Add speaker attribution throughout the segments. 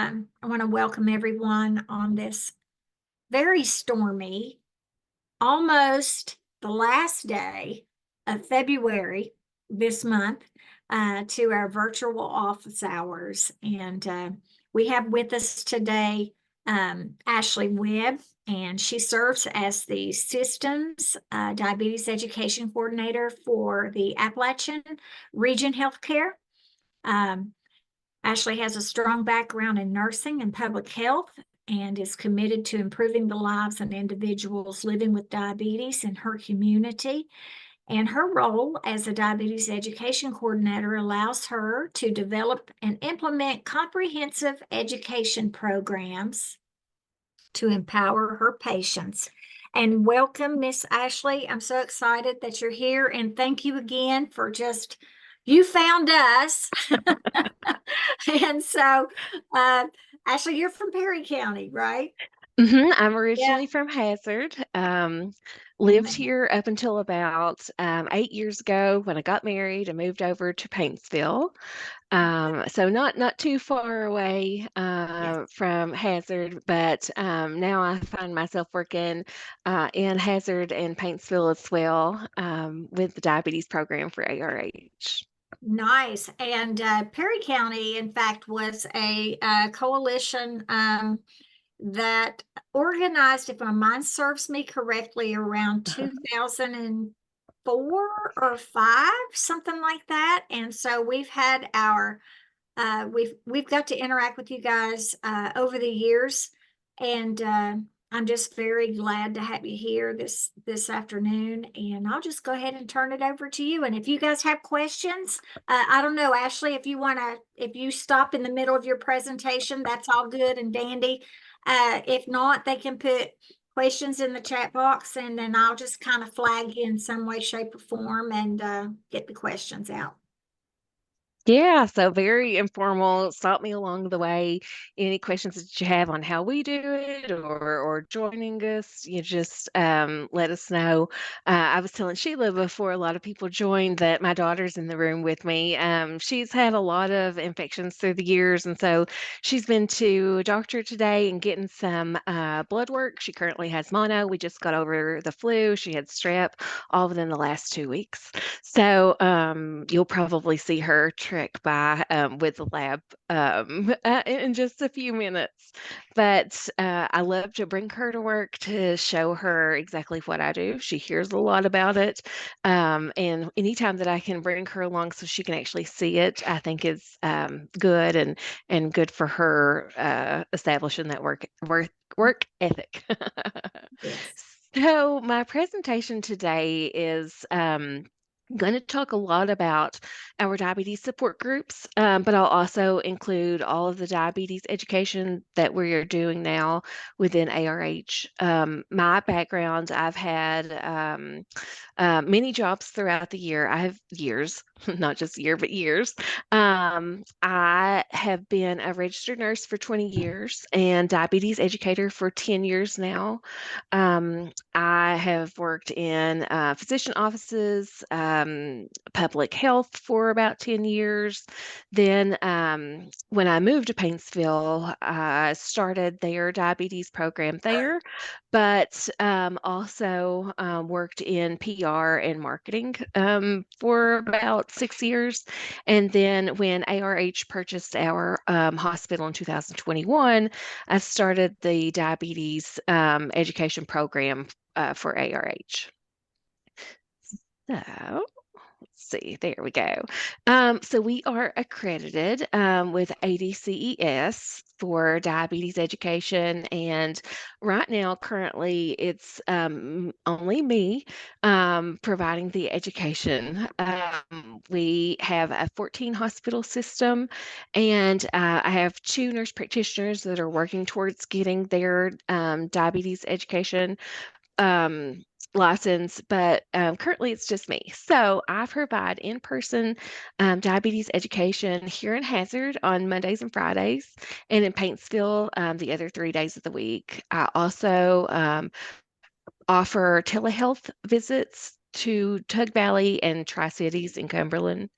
Speaker 1: I want to welcome everyone on this very stormy, almost the last day of February this month, to our virtual office hours. And we have with us today Ashley Webb, and she serves as the Systems Diabetes Education Coordinator for the Appalachian Region Healthcare. Um, Ashley has a strong background in nursing and public health and is committed to improving the lives of individuals living with diabetes in her community. And her role as a diabetes education coordinator allows her to develop and implement comprehensive education programs to empower her patients. And welcome, Miss Ashley. I'm so excited that you're here, and thank you again for you found us. And so, Ashley, you're from Perry County, right?
Speaker 2: I'm
Speaker 1: Yeah.
Speaker 2: originally from Hazard. Lived
Speaker 1: Amen.
Speaker 2: here up until about 8 years ago when I got married and moved over to Paintsville. So not too far away
Speaker 1: Yes.
Speaker 2: from Hazard, but now I find myself working in Hazard and Paintsville as well with the diabetes program for ARH.
Speaker 1: Nice. And Perry County, in fact, was a coalition that organized, if my mind serves me correctly, around 2004 or five, something like that. And so we've had we've got to interact with you guys over the years, and I'm just very glad to have you here this afternoon. And I'll just go ahead and turn it over to you. And if you guys have questions, I don't know, Ashley, if you stop in the middle of your presentation, that's all good and dandy. If not, they can put questions in the chat box, and then I'll just kind of flag you in some way, shape, or form, and get the questions out.
Speaker 2: Yeah, so very informal. Stop me along the way. Any questions that you have on how we do it or joining us, you just let us know. I was telling Sheila before a lot of people joined that my daughter's in the room with me. She's had a lot of infections through the years, and so she's been to a doctor today and getting some blood work. She currently has mono. We just got over the flu. She had strep all within the last 2 weeks. So you'll probably see her trick by with the lab in just a few minutes. But I love to bring her to work to show her exactly what I do. She hears a lot about it. And anytime that I can bring her along so she can actually see it, I think is good and good for her establishing that work ethic.
Speaker 1: Yes.
Speaker 2: So my presentation today is going to talk a lot about our diabetes support groups, but I'll also include all of the diabetes education that we are doing now within ARH. My background, I've had many jobs throughout the year. I have years, not just year, but years. I have been a registered nurse for 20 years and diabetes educator for 10 years now. I have worked in physician offices, public health for about 10 years. Then, when I moved to Paintsville, I started their diabetes program there, but also worked in PR and marketing for about 6 years. And then when ARH purchased our hospital in 2021, I started the diabetes education program for ARH. So let's see, there we go. So we are accredited with ADCES for diabetes education, and right now, currently, it's only me providing the education. We have a 14 hospital system, and I have two nurse practitioners that are working towards getting their diabetes education um, license, but currently it's just me. So I provide in-person diabetes education here in Hazard on Mondays and Fridays, and in Paintsville the other 3 days of the week. I also offer telehealth visits to Tug Valley and Tri-Cities in Cumberland,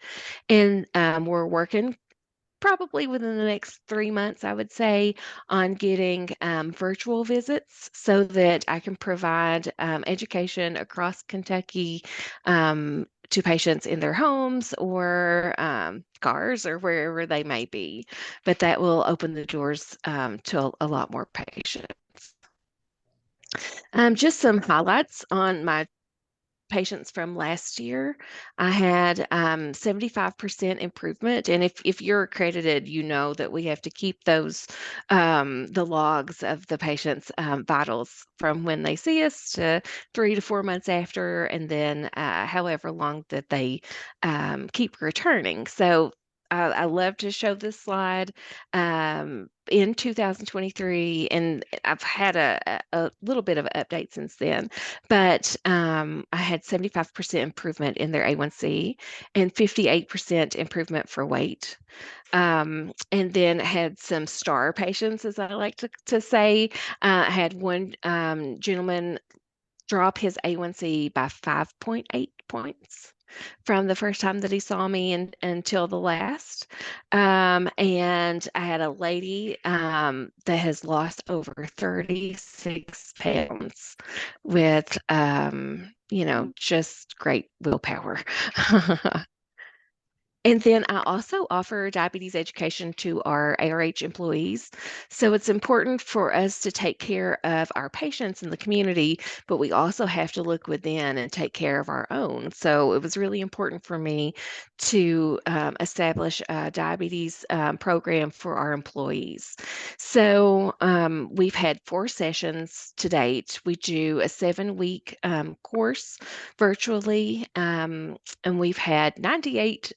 Speaker 2: and we're working probably within the next 3 months, I would say, on getting virtual visits so that I can provide education across Kentucky to patients in their homes or cars or wherever they may be. But that will open the doors to a lot more patients. Just some highlights on my patients from last year. I had 75% improvement. And if you're accredited, you know that we have to keep those, the logs of the patient's vitals from when they see us to 3 to 4 months after, and then however long that they keep returning. So I love to show this slide. In 2023, and I've had a little bit of an update since then, but I had 75% improvement in their A1C and 58% improvement for weight. And then had some star patients, as I like to say. I had one gentleman drop his A1C by 5.8 points from the first time that he saw me until the last. And I had a lady that has lost over 36 pounds with, just great willpower. And then I also offer diabetes education to our ARH employees. So it's important for us to take care of our patients in the community, but we also have to look within and take care of our own. So it was really important for me to establish a diabetes program for our employees. So we've had 4 sessions to date. We do a 7-week course virtually, and we've had 98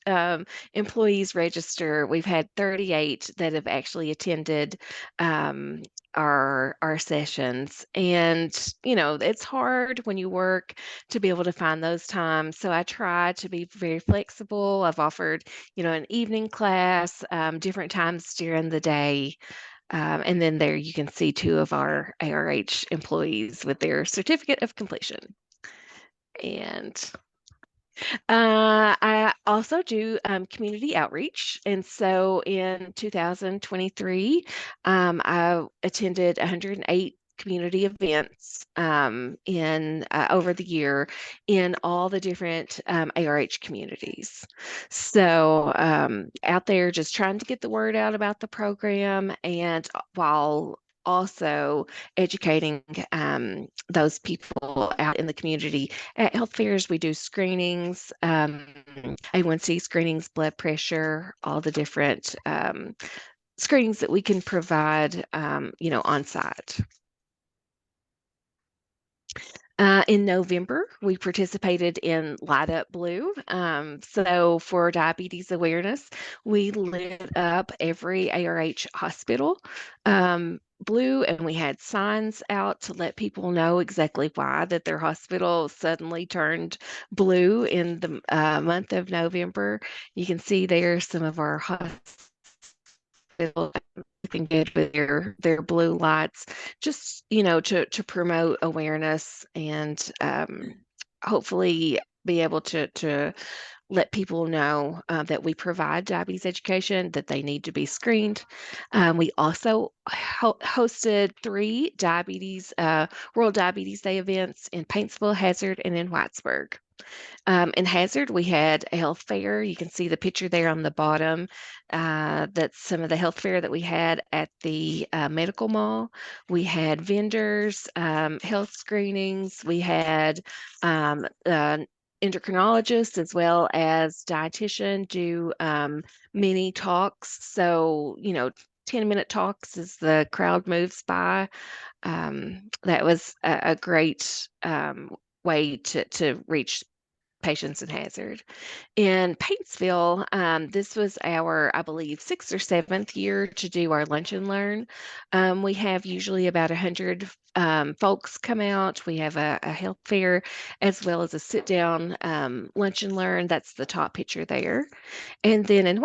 Speaker 2: employees register. We've had 38 that have actually attended our sessions. And, it's hard when you work to be able to find those times. So I try to be very flexible. I've offered, an evening class, different times during the day. And then there you can see 2 of our ARH employees with their certificate of completion. And I also do community outreach. And so in 2023, I attended 108 community events in over the year in all the different ARH communities. So out there just trying to get the word out about the program, and while also educating those people out in the community. At health fairs, we do screenings, A1C screenings, blood pressure, all the different screenings that we can provide, on site. In November, we participated in Light Up Blue. So for diabetes awareness, we lit up every ARH hospital blue, and we had signs out to let people know exactly why that their hospital suddenly turned blue in the month of November. You can see there some of our hospitals looking good with their blue lights, just to promote awareness and hopefully be able to let people know that we provide diabetes education, that they need to be screened. We also hosted 3 World Diabetes Day events in Paintsville, Hazard, and in Whitesburg. In Hazard, we had a health fair. You can see the picture there on the bottom. That's some of the health fair that we had at the medical mall. We had vendors, health screenings. We had endocrinologists as well as dietitian do mini talks. So, 10-minute talks as the crowd moves by. That was a great way to reach patients in Hazard. In Paintsville, this was our, I believe, 6th or 7th year to do our Lunch and Learn. We have usually about 100 folks come out. We have a health fair as well as a sit-down Lunch and Learn. That's the top picture there. And then in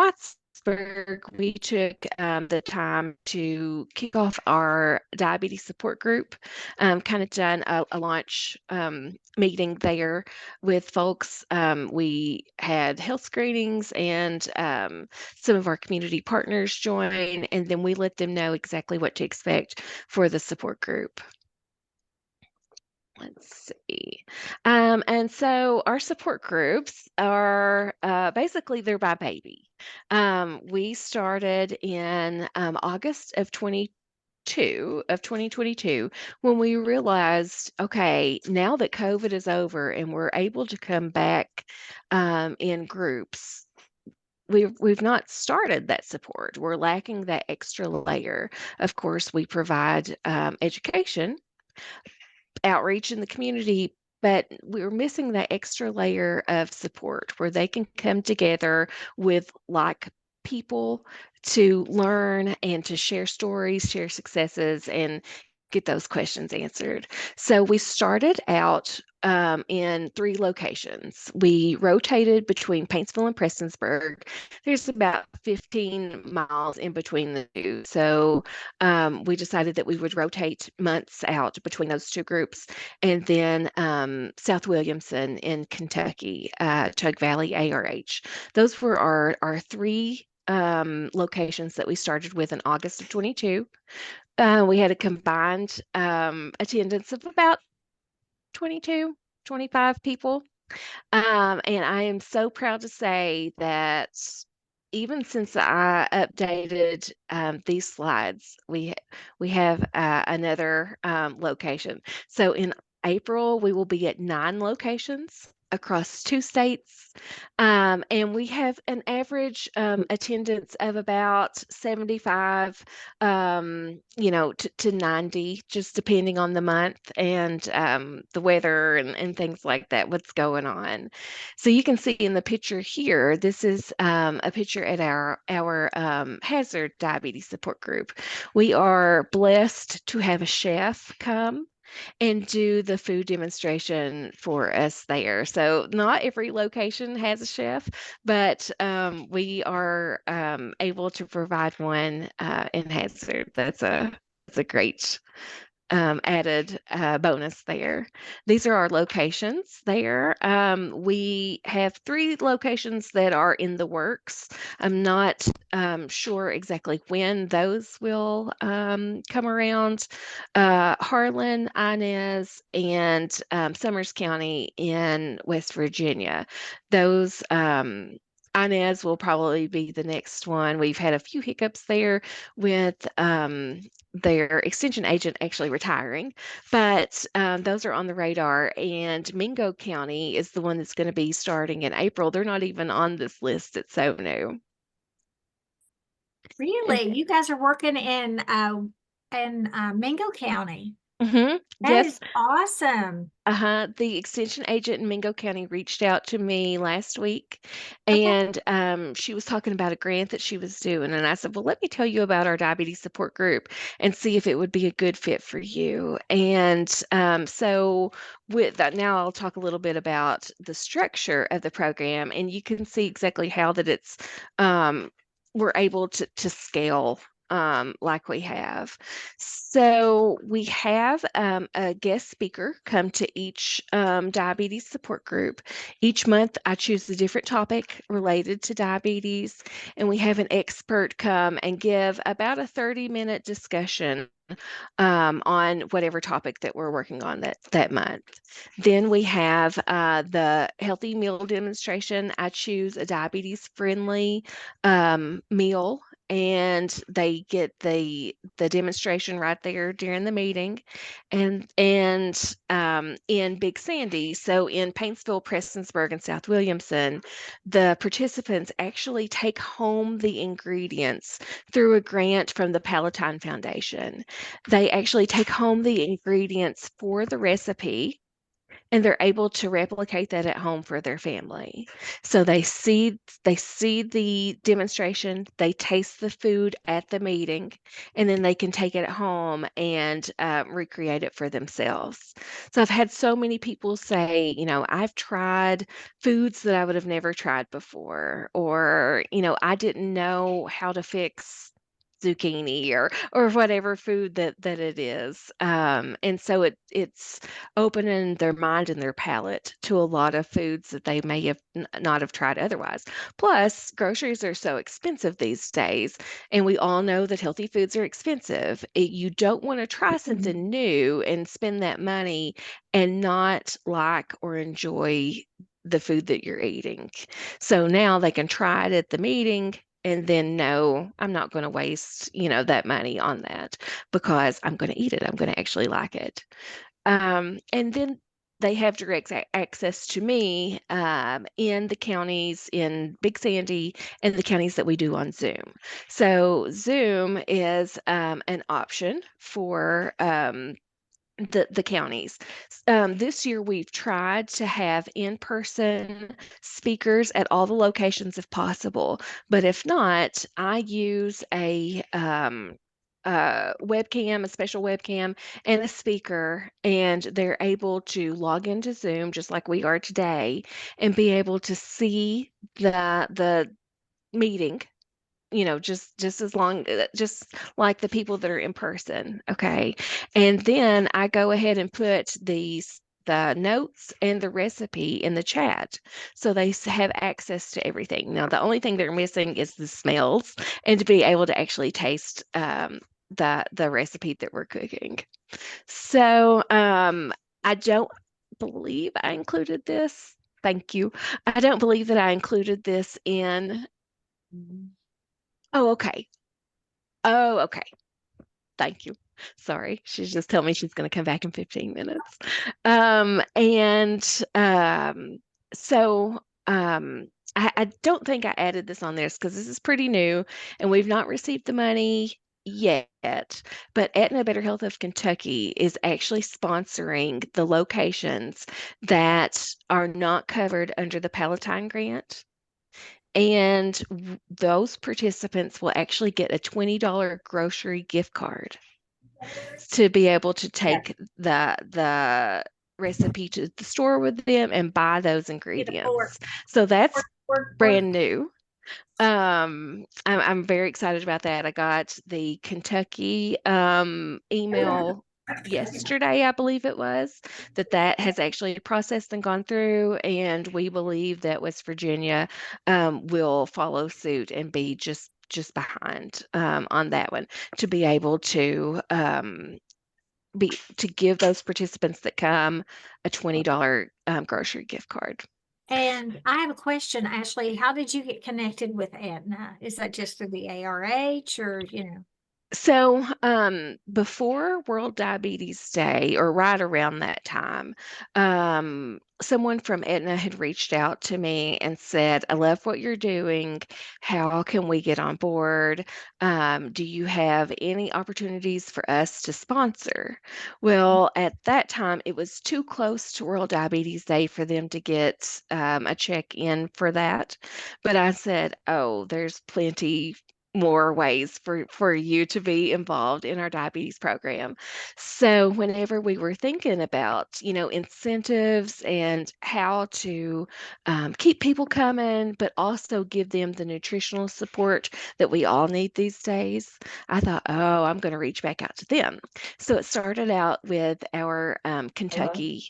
Speaker 2: Prestonsburg, we took the time to kick off our diabetes support group, kind of done a launch meeting there with folks. We had health screenings and some of our community partners join, and then we let them know exactly what to expect for the support group. Let's see. And so our support groups are basically they're by baby. We started in August of 2022 when we realized, okay, now that COVID is over and we're able to come back in groups, we've not started that support. We're lacking that extra layer. Of course, we provide education outreach in the community, but we're missing that extra layer of support where they can come together with like people to learn and to share stories, share successes, and get those questions answered. So we started out in 3 locations. We rotated between Paintsville and Prestonsburg. There's about 15 miles in between the two. So we decided that we would rotate months out between those 2 groups. And then South Williamson in Kentucky, Tug Valley ARH. Those were our 3 locations that we started with in August of 22. We had a combined attendance of about 22, 25 people. And I am so proud to say that even since I updated these slides, we have another location. So in April, we will be at 9 locations across 2 states, and we have an average attendance of about 75, to 90, just depending on the month and the weather and things like that, what's going on. So you can see in the picture here, this is a picture at our hazard diabetes support group. We are blessed to have a chef come and do the food demonstration for us there. So not every location has a chef, but we are able to provide one in Hazard. That's a great added bonus there. These are our locations there. We have 3 locations that are in the works. I'm not sure exactly when those will come around. Harlan, Inez, and Summers County in West Virginia. Those Inez will probably be the next one. We've had a few hiccups there with their extension agent actually retiring, but those are on the radar. And Mingo County is the one that's going to be starting in April. They're not even on this list. It's so new.
Speaker 1: Really? You guys are working in Mingo County. That
Speaker 2: Yes.
Speaker 1: is awesome.
Speaker 2: The extension agent in Mingo County reached out to me last week,
Speaker 1: Okay.
Speaker 2: and she was talking about a grant that she was doing. And I said, well, let me tell you about our diabetes support group and see if it would be a good fit for you. And so with that, now I'll talk a little bit about the structure of the program, and you can see exactly how that it's we're able to scale like we have. So we have a guest speaker come to each diabetes support group. Each month, I choose a different topic related to diabetes, and we have an expert come and give about a 30-minute discussion on whatever topic that we're working on that month. Then we have the healthy meal demonstration. I choose a diabetes-friendly meal, and they get the demonstration right there during the meeting. And in Big Sandy, so in Paintsville, Prestonsburg, and South Williamson, the participants actually take home the ingredients through a grant from the Palatine Foundation. They actually take home the ingredients for the recipe, and they're able to replicate that at home for their family. So they see the demonstration, they taste the food at the meeting, and then they can take it at home and recreate it for themselves. So I've had so many people say, I've tried foods that I would have never tried before, or I didn't know how to fix zucchini or whatever food that it is. And so it's opening their mind and their palate to a lot of foods that they may have not have tried otherwise. Plus, groceries are so expensive these days, and we all know that healthy foods are expensive. You don't want to try something new and spend that money and not like or enjoy the food that you're eating. So now they can try it at the meeting and then know I'm not going to waste, that money on that because I'm going to eat it. I'm going to actually like it. And then they have direct access to me in the counties in Big Sandy and the counties that we do on Zoom. So Zoom is an option for the counties. This year, we've tried to have in-person speakers at all the locations if possible. But if not, I use a webcam, a special webcam, and a speaker, and they're able to log into Zoom just like we are today and be able to see the meeting, just as long, just like the people that are in person. Okay. And then I go ahead and put the notes and the recipe in the chat. So they have access to everything. Now, the only thing they're missing is the smells and to be able to actually taste the recipe that we're cooking. So I don't believe I included this. Thank you. I don't believe that I included this in. Oh, okay. Oh, okay. Thank you. Sorry. She's just telling me she's going to come back in 15 minutes. And so I don't think I added this on this because this is pretty new and we've not received the money yet. But Aetna Better Health of Kentucky is actually sponsoring the locations that are not covered under the Palatine grant. And those participants will actually get a $20 grocery gift card to be able to take the recipe to the store with them and buy those
Speaker 1: See the fork,
Speaker 2: ingredients. So that's
Speaker 1: fork.
Speaker 2: brand new. I'm very excited about that. I got the Kentucky email yesterday, I believe it was, that has actually processed and gone through, and we believe that West Virginia will follow suit and be just behind on that one to be able to to give those participants that come a $20 grocery gift card.
Speaker 1: And I have a question, Ashley. How did you get connected with Aetna? Is that just through the ARH or?
Speaker 2: So, before World Diabetes Day, or right around that time, someone from Aetna had reached out to me and said, I love what you're doing. How can we get on board? Do you have any opportunities for us to sponsor? Well, at that time, it was too close to World Diabetes Day for them to get a check in for that. But I said, oh, there's plenty more ways for you to be involved in our diabetes program. So whenever we were thinking about, incentives and how to keep people coming, but also give them the nutritional support that we all need these days, I thought, oh, I'm going to reach back out to them. So it started out with our Kentucky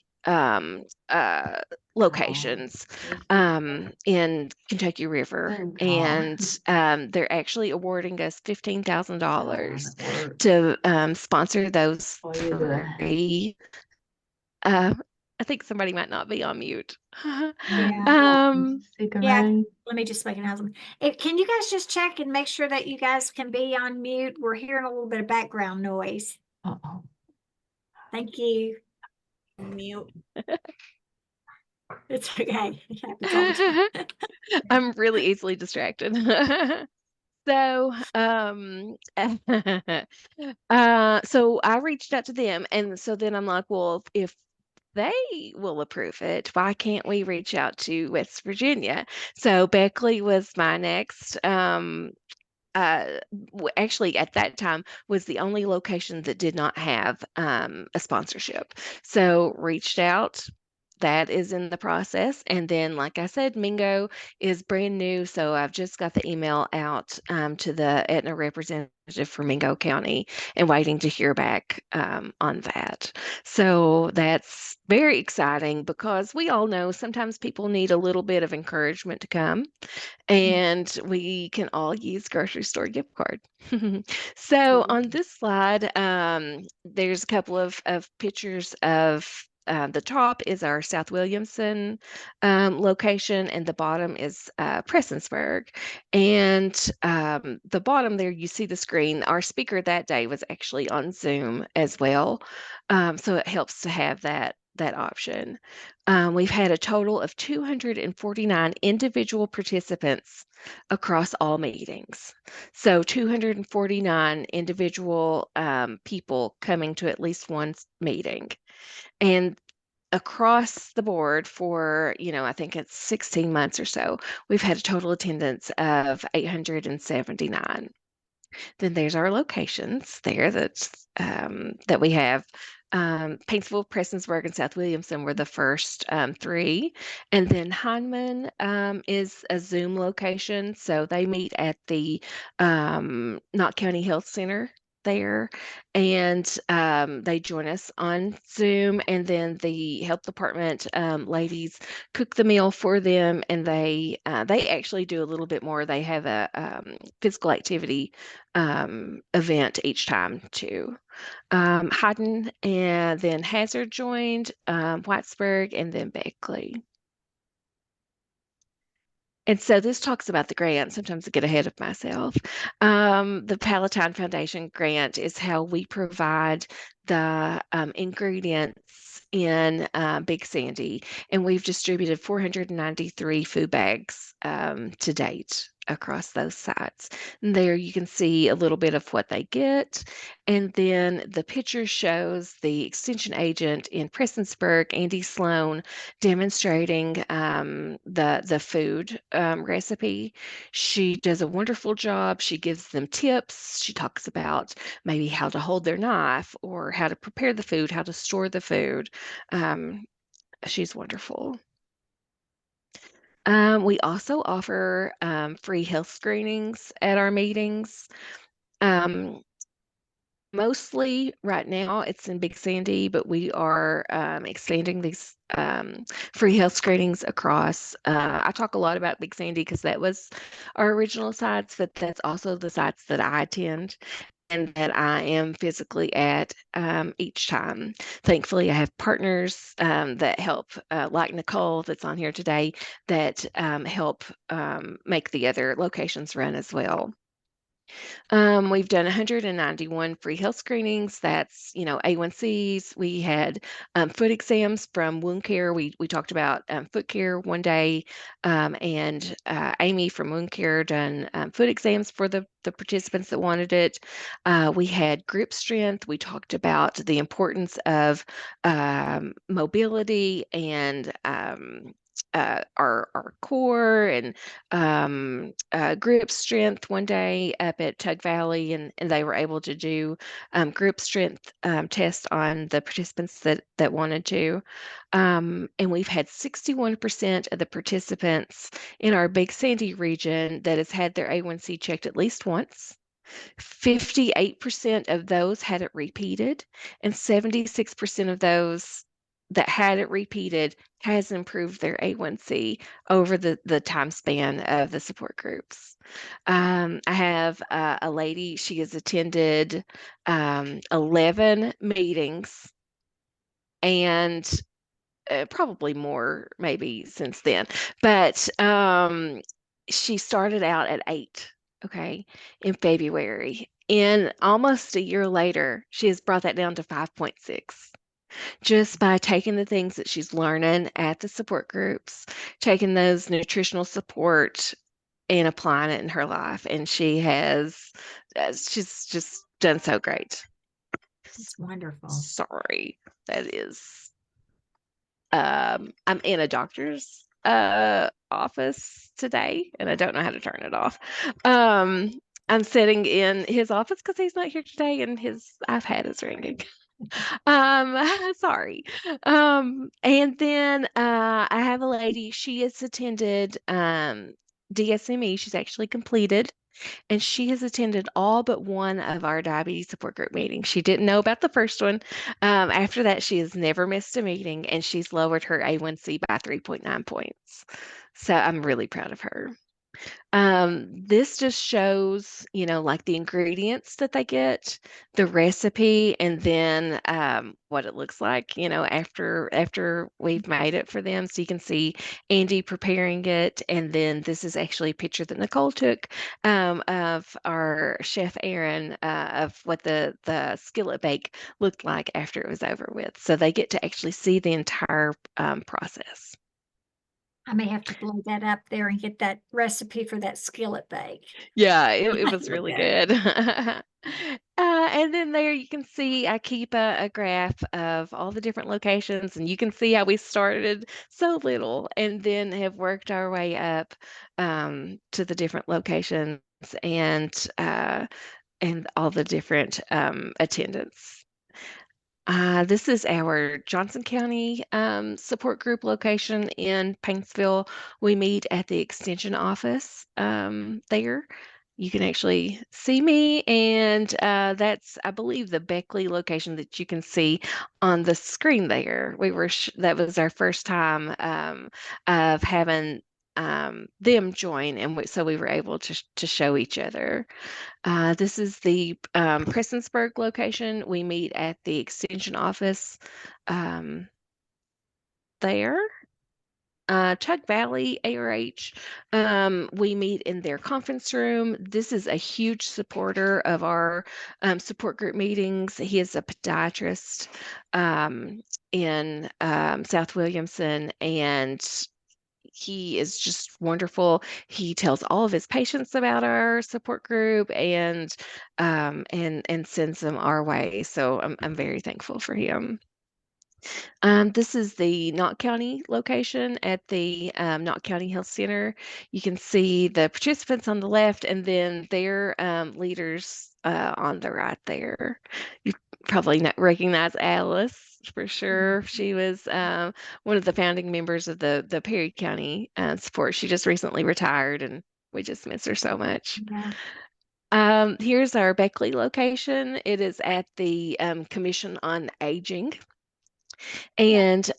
Speaker 2: locations in Kentucky River, and they're actually awarding us $15,000 to sponsor those three. Uh, I think somebody might not be on mute.
Speaker 1: Yeah.
Speaker 2: um,
Speaker 1: Yeah, let me just make an announcement. Can you guys just check and make sure that you guys can be on mute? We're hearing a little bit of background noise.
Speaker 3: Uh-oh.
Speaker 1: Thank you. Mute. It's okay. It happens all the time.
Speaker 2: I'm really easily distracted. So, so I reached out to them, and so then I'm like, well, if they will approve it, why can't we reach out to West Virginia? So Beckley was my next actually at that time was the only location that did not have a sponsorship. So reached out. That is in the process. And then, like I said, Mingo is brand new. So I've just got the email out to the Aetna representative for Mingo County and waiting to hear back on that. So that's very exciting because we all know sometimes people need a little bit of encouragement to come and we can all use grocery store gift card. So on
Speaker 1: Absolutely.
Speaker 2: this slide, there's a couple of pictures of the top is our South Williamson location, and the bottom is Prestonsburg. And the bottom there, you see the screen. Our speaker that day was actually on Zoom as well, so it helps to have that option. We've had a total of 249 individual participants across all meetings. So 249 individual people coming to at least one meeting. And across the board for, I think it's 16 months or so, we've had a total attendance of 879. Then there's our locations there that we have. Paintsville, Prestonsburg, and South Williamson were the first three. And then Hindman is a Zoom location. So they meet at the Knott County Health Center there, and they join us on Zoom. And then the health department ladies cook the meal for them, and they actually do a little bit more. They have a physical activity event each time too. Haddon and then Hazard joined, Whitesburg, and then Beckley. And so this talks about the grant. Sometimes I get ahead of myself. The Palatine Foundation grant is how we provide the ingredients in Big Sandy, and we've distributed 493 food bags to date across those sites. And there you can see a little bit of what they get. And then the picture shows the extension agent in Prestonsburg, Andy Sloan, demonstrating the food recipe. She does a wonderful job. She gives them tips. She talks about maybe how to hold their knife or how to prepare the food, how to store the food. Um, she's wonderful. We also offer free health screenings at our meetings. Um, Mostly right now it's in Big Sandy, but we are expanding these free health screenings across. I talk a lot about Big Sandy because that was our original sites, but that's also the sites that I attend and that I am physically at each time. Thankfully, I have partners that help, like Nicole, that's on here today, that help make the other locations run as well. We've done 191 free health screenings. That's, A1Cs. We had foot exams from wound care. We talked about foot care one day, and Amy from wound care done foot exams for the participants that wanted it. We had grip strength. We talked about the importance of mobility and our core and grip strength one day up at Tug Valley, and they were able to do grip strength tests on the participants that wanted to. And we've had 61% of the participants in our Big Sandy region that has had their A1C checked at least once. 58% of those had it repeated, and 76% of those that had it repeated has improved their A1C over the time span of the support groups. I have a lady, she has attended 11 meetings and probably more maybe since then, but she started out at 8, okay, in February. And almost a year later, she has brought that down to 5.6 just by taking the things that she's learning at the support groups, taking those nutritional support and applying it in her life. And she's just done so great.
Speaker 1: It's wonderful.
Speaker 2: Sorry, that is. I'm in a doctor's office today, and I don't know how to turn it off. Um, I'm sitting in his office because he's not here today, and his iPad is ringing. Sorry. And then I have a lady. She has attended DSME. She's actually completed, and she has attended all but one of our diabetes support group meetings. She didn't know about the first one. After that, she has never missed a meeting, and she's lowered her A1C by 3.9 points. So I'm really proud of her. This just shows, like the ingredients that they get, the recipe, and then what it looks like, after we've made it for them. So you can see Andy preparing it, and then this is actually a picture that Nicole took of our chef Aaron of what the skillet bake looked like after it was over with. So they get to actually see the entire process.
Speaker 1: I may have to blow that up there and get that recipe for that skillet bake.
Speaker 2: Yeah, it was
Speaker 1: Look
Speaker 2: really
Speaker 1: at it.
Speaker 2: good. And then there you can see I keep a graph of all the different locations, and you can see how we started so little and then have worked our way up to the different locations and uh, and all the different attendance. This is our Johnson County support group location in Paintsville. We meet at the extension office there. You can actually see me, and that's, I believe, the Beckley location that you can see on the screen there. That was our first time of having them join, and so we were able to show each other. This is the Prestonsburg location. We meet at the extension office um, there. Chuck Valley, ARH, we meet in their conference room. This is a huge supporter of our support group meetings. He is a podiatrist in South Williamson, and he is just wonderful. He tells all of his patients about our support group and sends them our way. So I'm very thankful for him. This is the Knott County location at the Knott County Health Center. You can see the participants on the left and then their leaders on the right there. You probably not recognize Alice for sure. She was one of the founding members of the Perry County support. She just recently retired, and we just miss her so much.
Speaker 1: Yeah.
Speaker 2: Here's our Beckley location. It is at the Commission on Aging. And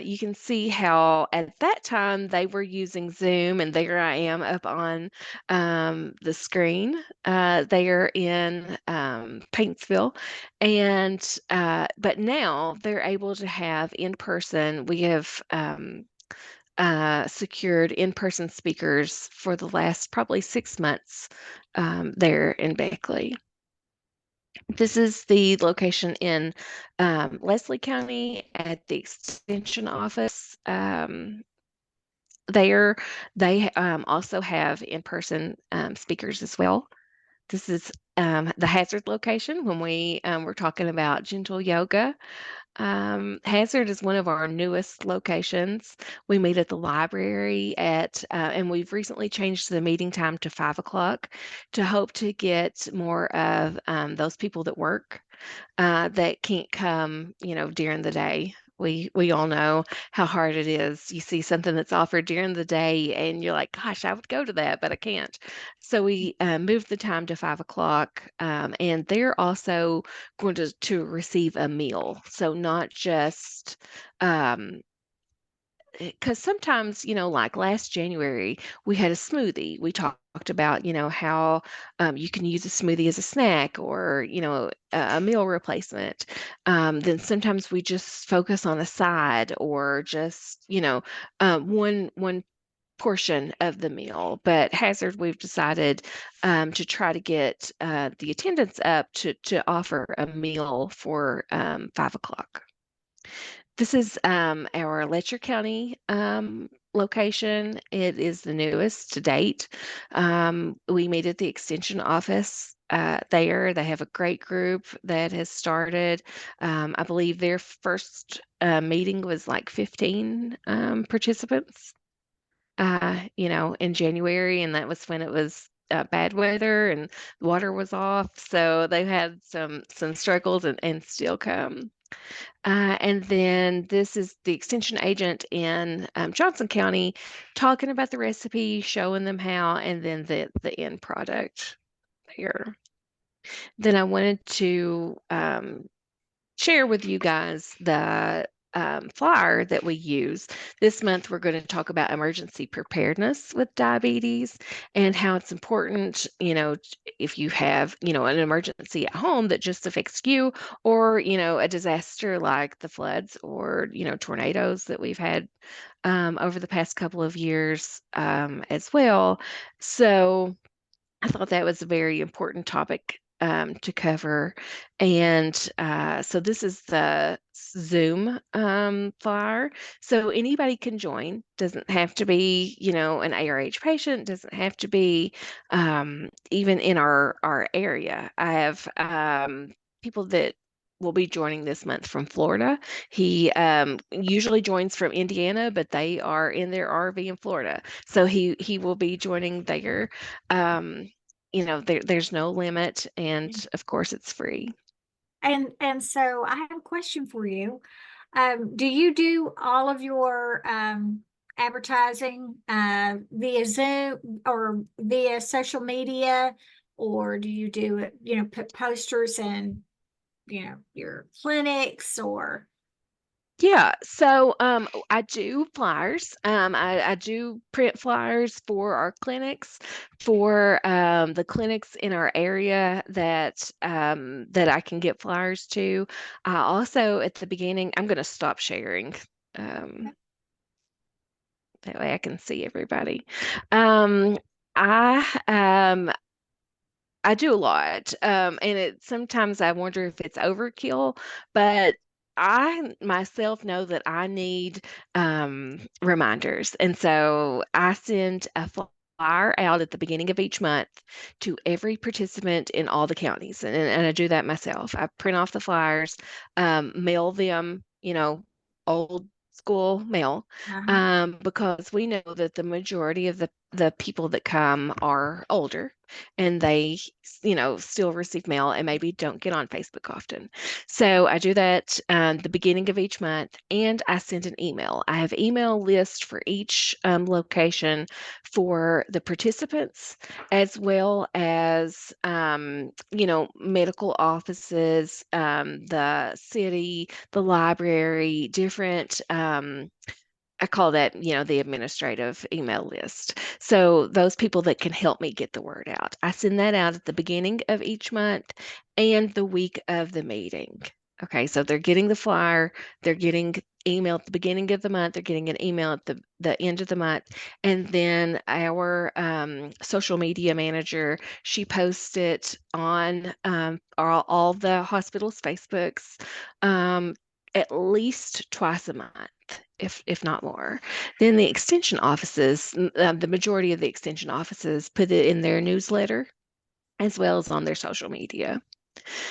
Speaker 2: you can see how at that time they were using Zoom, and there I am up on the screen there in Paintsville. And but now they're able to have in person. We have secured in-person speakers for the last probably 6 months there in Beckley. This is the location in Leslie County at the extension office. There, they also have in-person speakers as well. This is the Hazard location when we were talking about gentle yoga. Hazard is one of our newest locations. We meet at the library and we've recently changed the meeting time to 5 o'clock to hope to get more of those people that work that can't come, during the day. We all know how hard it is. You see something that's offered during the day, and you're like, "Gosh, I would go to that, but I can't." So we moved the time to 5 o'clock, and they're also going to receive a meal. So not just because sometimes, like last January, we had a smoothie. We talked about, how you can use a smoothie as a snack or, a meal replacement. Then sometimes we just focus on a side or just, one portion of the meal. But Hazard, we've decided to try to get the attendance up to offer a meal for 5 o'clock. This is our Letcher County location. It is the newest to date. We meet at the extension office there. They have a great group that has started. I believe their first meeting was like 15 participants, in January, and that was when it was bad weather and the water was off. So they've had some struggles and still come. And then this is the extension agent in Johnson County talking about the recipe, showing them how, and then the end product here. Then I wanted to share with you guys the flyer that we use. This month, we're going to talk about emergency preparedness with diabetes and how it's important, if you have, an emergency at home that just affects you, or, a disaster like the floods or, tornadoes that we've had over the past couple of years as well. So, I thought that was a very important topic to cover. And so this is the Zoom flyer. So anybody can join. Doesn't have to be, an ARH patient, doesn't have to be even in our area. I have people that will be joining this month from Florida. He usually joins from Indiana, but they are in their RV in Florida. So he will be joining there. There's no limit, and of course it's free.
Speaker 1: And so I have a question for you. Do you do all of your advertising via Zoom or via social media, or do you do it, put posters in, your clinics or?
Speaker 2: Yeah, so I do flyers. I do print flyers for our clinics, for the clinics in our area that I can get flyers to. I also, at the beginning, I'm going to stop sharing. Um, that way I can see everybody. Um, I um, I do a lot, and sometimes I wonder if it's overkill, but I myself know that I need reminders, and so I send a flyer out at the beginning of each month to every participant in all the counties, and I do that myself. I print off the flyers, mail them, old school mail,
Speaker 1: Uh-huh.
Speaker 2: because we know that the majority of the people that come are older and they, still receive mail and maybe don't get on Facebook often. So I do that the beginning of each month, and I send an email. I have email list for each location for the participants, as well as, medical offices, the city, the library, different. I call that, the administrative email list. So those people that can help me get the word out. I send that out at the beginning of each month and the week of the meeting. Okay, so they're getting the flyer, they're getting email at the beginning of the month, they're getting an email at the end of the month, and then our social media manager, she posts it on all the hospitals' Facebooks at least twice a month, if not more. Then the extension offices, the majority of the extension offices put it in their newsletter as well as on their social media.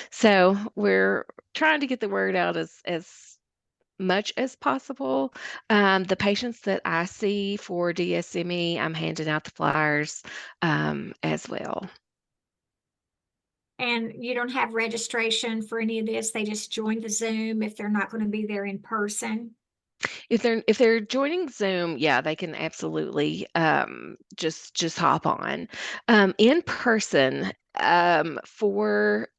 Speaker 2: So we're trying to get the word out as much as possible. The patients that I see for DSME, I'm handing out the flyers as well.
Speaker 1: And you don't have registration for any of this. They just join the Zoom if they're not going to be there in person.
Speaker 2: If they're joining Zoom, yeah, they can absolutely just hop on. In person, for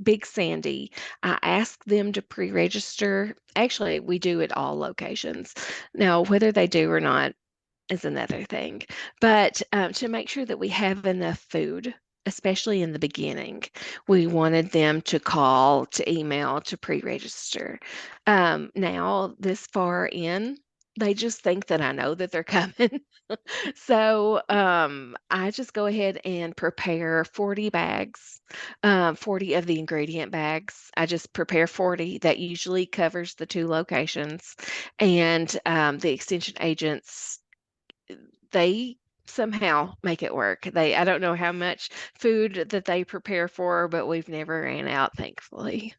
Speaker 2: Big Sandy, I ask them to pre-register. Actually, we do at all locations. Now, whether they do or not is another thing. But to make sure that we have enough food, especially in the beginning, we wanted them to call, to email, to pre-register. Now, this far in, they just think that I know that they're coming. So I just go ahead and prepare 40 bags, 40 of the ingredient bags. I just prepare 40. That usually covers the two locations. And the extension agents, they somehow make it work. I don't know how much food that they prepare for, but we've never ran out, thankfully.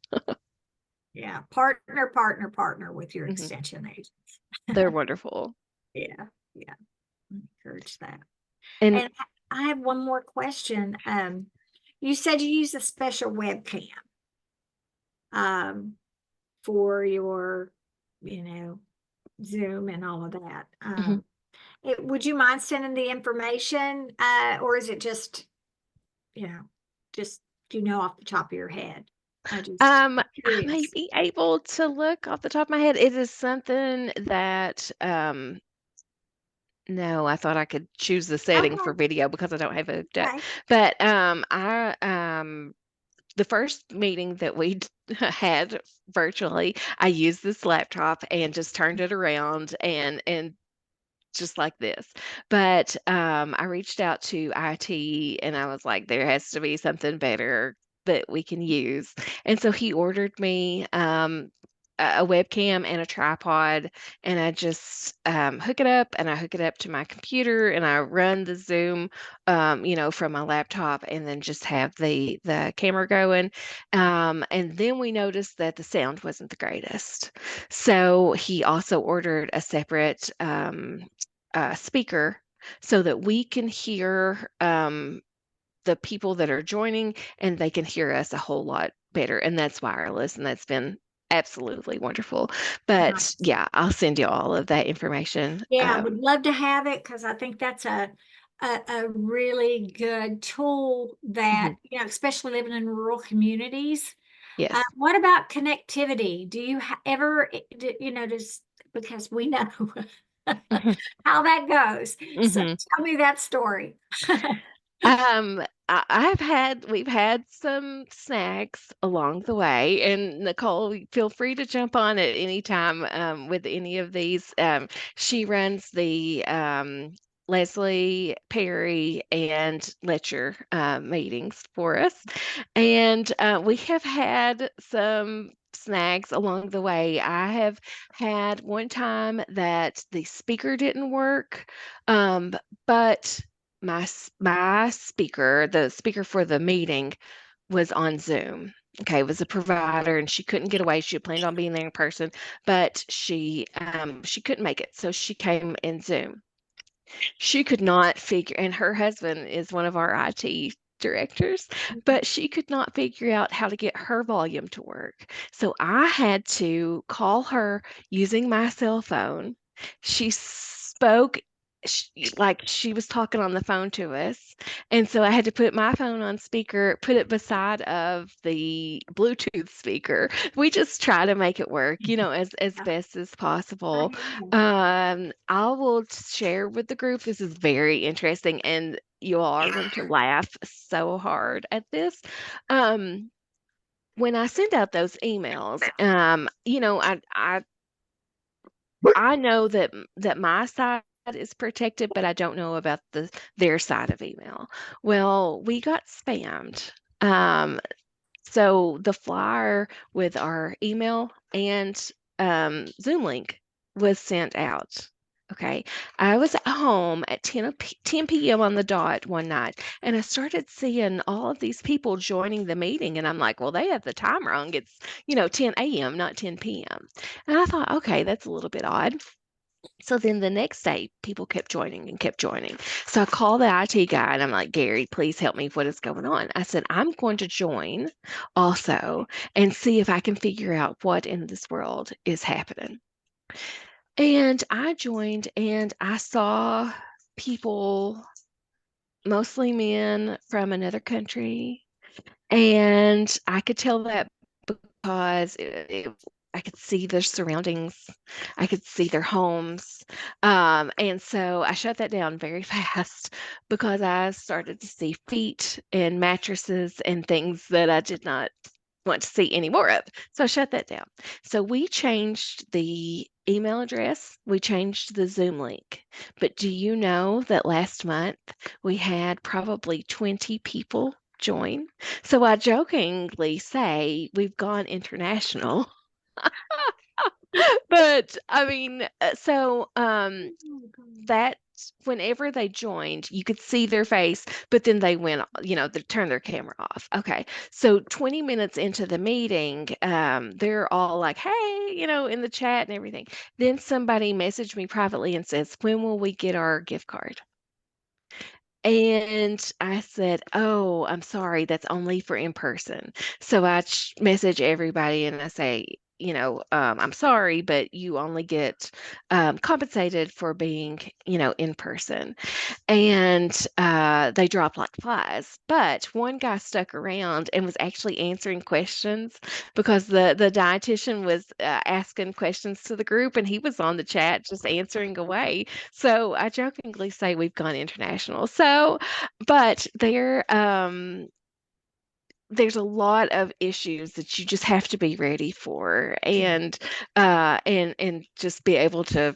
Speaker 1: Yeah. Partner with your
Speaker 2: Hmm.
Speaker 1: extension agents.
Speaker 2: They're wonderful.
Speaker 1: Yeah. Yeah. Encourage that.
Speaker 2: And
Speaker 1: And I have one more question. You said you use a special webcam um, for your, you know, Zoom and all of that.
Speaker 2: mhm.
Speaker 1: Would you mind sending the information, or is it just, you know, just off the top of your head? I'm
Speaker 2: I may
Speaker 1: curious.
Speaker 2: be able to look off the top of my head. It is something that no, I thought I could choose the setting for
Speaker 1: Okay,
Speaker 2: video because I don't have it hooked up.
Speaker 1: okay.
Speaker 2: But I the first meeting that we had virtually, I used this laptop and just turned it around and just like this. But I reached out to IT and I was like, there has to be something better that we can use. And so he ordered me a webcam and a tripod, and I just hook it up and I hook it up to my computer and I run the Zoom, from my laptop and then just have the camera going. And then we noticed that the sound wasn't the greatest. So he also ordered a separate speaker so that we can hear the people that are joining and they can hear us a whole lot better. And that's wireless, and that's been absolutely wonderful. But
Speaker 1: Nice.
Speaker 2: yeah, I'll send you all of that information.
Speaker 1: Yeah, I would love to have it because I think that's a really good tool that,
Speaker 2: Mhm.
Speaker 1: especially living in rural communities.
Speaker 2: Yes.
Speaker 1: What about connectivity? Do you ever, just because we know
Speaker 2: Mhm.
Speaker 1: how that goes. So
Speaker 2: Mhm.
Speaker 1: tell me that story.
Speaker 2: We've had some snacks along the way, and Nicole, feel free to jump on at any time with any of these. She runs the Leslie Perry and Letcher meetings for us, and we have had some snacks along the way. I have had one time that the speaker didn't work, but my speaker, the speaker for the meeting, was on Zoom. Okay, it was a provider, and she couldn't get away. She had planned on being there in person, but she couldn't make it, so she came in Zoom. She could not figure, and her husband is one of our IT directors, but she could not figure out how to get her volume to work. So I had to call her using my cell phone. She spoke like she was talking on the phone to us. And so I had to put my phone on speaker, put it beside of the Bluetooth speaker. We just try to make it work, as
Speaker 1: Yeah,
Speaker 2: best as
Speaker 1: I
Speaker 2: possible.
Speaker 1: hear you.
Speaker 2: I will share with the group. This is very interesting, and you all are going to laugh so hard at this. Um, when I send out those emails, I know that my side is protected, but I don't know about their side of email. Well, we got spammed. Um, so the flyer with our email and Zoom link was sent out. Okay. I was at home at 10 p.m. on the dot one night, and I started seeing all of these people joining the meeting. And I'm like, well, they have the time wrong. It's, 10 a.m., not 10 p.m. And I thought, okay, that's a little bit odd. So then the next day, people kept joining and kept joining. So I called the IT guy and I'm like, Gary, please help me. What is going on? I said, I'm going to join also and see if I can figure out what in this world is happening. And I joined and I saw people, mostly men from another country. And I could tell that because I could see their surroundings, I could see their homes. And so I shut that down very fast because I started to see feet and mattresses and things that I did not want to see any more of. So I shut that down. So we changed the email address, we changed the Zoom link. But do you know that last month we had probably 20 people join? So I jokingly say we've gone international. But I mean,
Speaker 1: Oh, God.
Speaker 2: whenever they joined, you could see their face, but then they went, they turned their camera off. Okay. So 20 minutes into the meeting, they're all like, hey, in the chat and everything. Then somebody messaged me privately and says, when will we get our gift card? And I said, "Oh, I'm sorry, that's only for in person." So I message everybody and I say, "I'm sorry, but you only get compensated for being, in person." And they dropped like flies. But one guy stuck around and was actually answering questions because the dietitian was asking questions to the group, and he was on the chat just answering away. So I jokingly say we've gone international. So, but there's a lot of issues that you just have to be ready for, and just be able to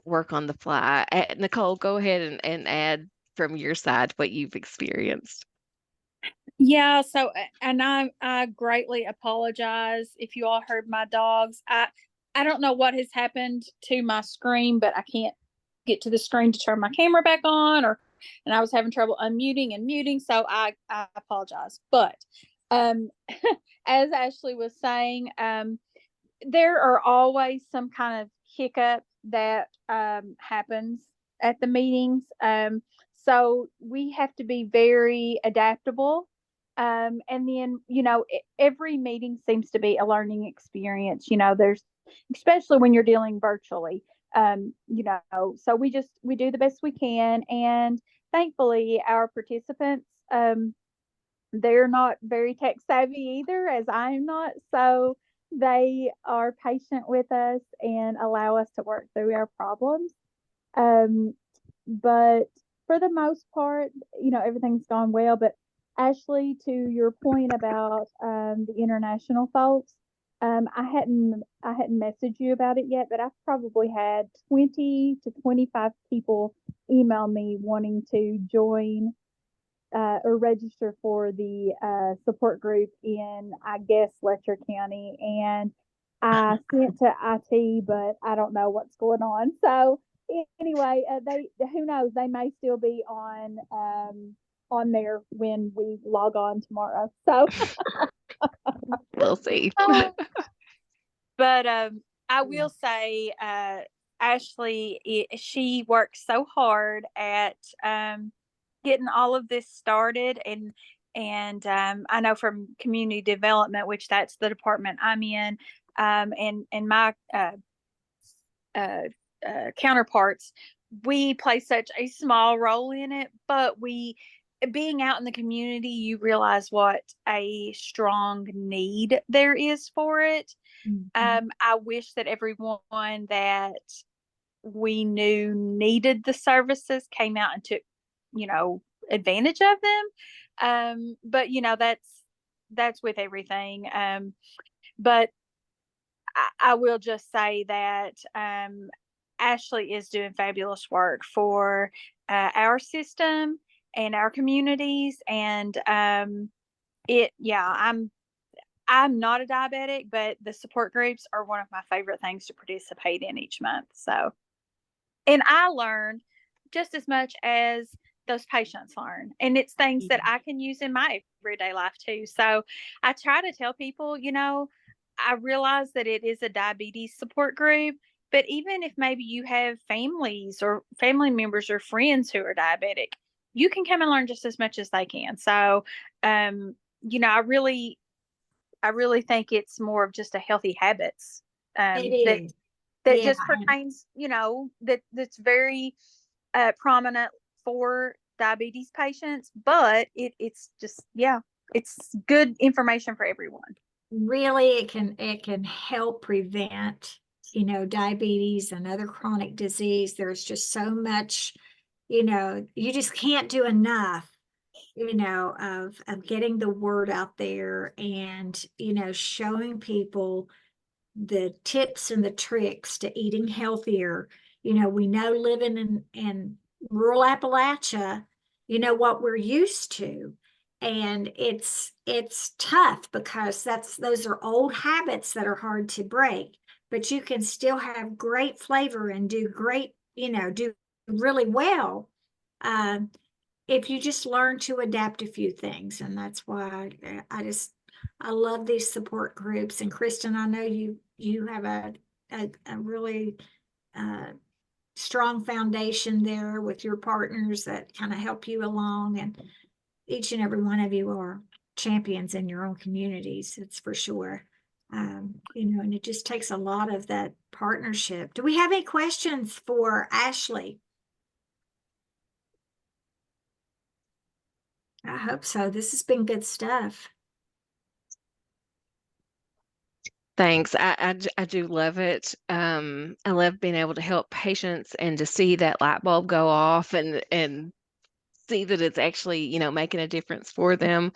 Speaker 2: work on the fly. Nicole, go ahead and add from your side what you've experienced.
Speaker 3: Yeah, so and I greatly apologize if you all heard my dogs. I don't know what has happened to my screen, but I can't get to the screen to turn my camera back on, and I was having trouble unmuting and muting, so I apologize. But um as Ashley was saying, there are always some kind of hiccup that happens at the meetings. So we have to be very adaptable. And then, every meeting seems to be a learning experience. There's, especially when you're dealing virtually, so we do the best we can. And thankfully, our participants, they're not very tech savvy either, as I'm not. So they are patient with us and allow us to work through our problems. Um, but for the most part, everything's gone well. But Ashley, to your point about the international folks, I hadn't messaged you about it yet, but I've probably had 20 to 25 people email me wanting to join or register for the support group in, I guess, Letcher County. And I sent to IT, but I don't know what's going on. So anyway, who knows? They may still be on there when we log on tomorrow. So
Speaker 2: We'll see.
Speaker 3: but I will say, Ashley, she worked so hard at getting all of this started, and I know from community development, which that's the department I'm in, and my uh, counterparts, we play such a small role in it, but being out in the community, you realize what a strong need there is for it. I wish that everyone that we knew needed the services came out and took, advantage of them. But that's with everything. But I will just say that Ashley is doing fabulous work for our system and our communities, and I'm not a diabetic, but the support groups are one of my favorite things to participate in each month. So, and I learn just as much as those patients learn, and it's things that I can use in my everyday life too. So I try to tell people, I realize that it is a diabetes support group, but even if maybe you have families or family members or friends who are diabetic, you can come and learn just as much as they can. So, I really think it's more of just a healthy habits
Speaker 1: It
Speaker 3: that
Speaker 1: is.
Speaker 3: that
Speaker 1: Yeah.
Speaker 3: just pertains, that's very prominent for diabetes patients, but it's just, it's good information for everyone.
Speaker 1: Really, it can help prevent, diabetes and other chronic disease. There's just so much, you just can't do enough, of getting the word out there and, showing people the tips and the tricks to eating healthier. We know living in rural Appalachia, what we're used to. And it's tough because those are old habits that are hard to break, but you can still have great flavor and do great, do really well. If you just learn to adapt a few things. And that's why I love these support groups. And Kristen, I know you have a really strong foundation there with your partners that kind of help you along. And each and every one of you are champions in your own communities, it's for sure. And it just takes a lot of that partnership. Do we have any questions for Ashley? I hope so. This has been good stuff.
Speaker 2: Thanks. I do love it. I love being able to help patients and to see that light bulb go off and see that it's actually, making a difference for them.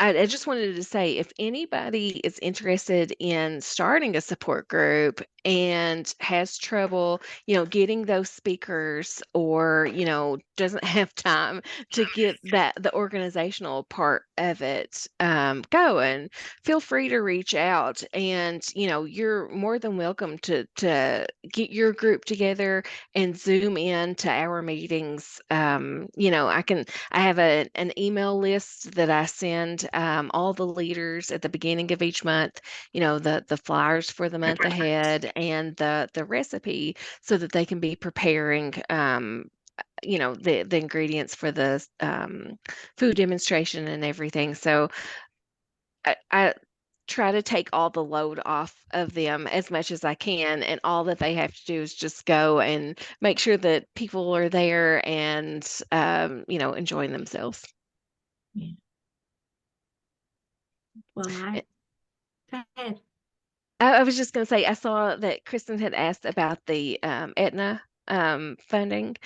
Speaker 2: I just wanted to say, if anybody is interested in starting a support group and has trouble, getting those speakers or, doesn't have time to get the organizational part of it going, feel free to reach out. And, you're more than welcome to get your group together and Zoom in to our meetings. I have an email list that I send all the leaders at the beginning of each month, the flyers for the month ahead and the recipe so that they can be preparing the ingredients for the food demonstration and everything. So I try to take all the load off of them as much as I can, and all that they have to do is just go and make sure that people are there and enjoying themselves.
Speaker 1: Yeah. Well, go ahead.
Speaker 2: I was just going to say, I saw that Kristen had asked about the Aetna funding.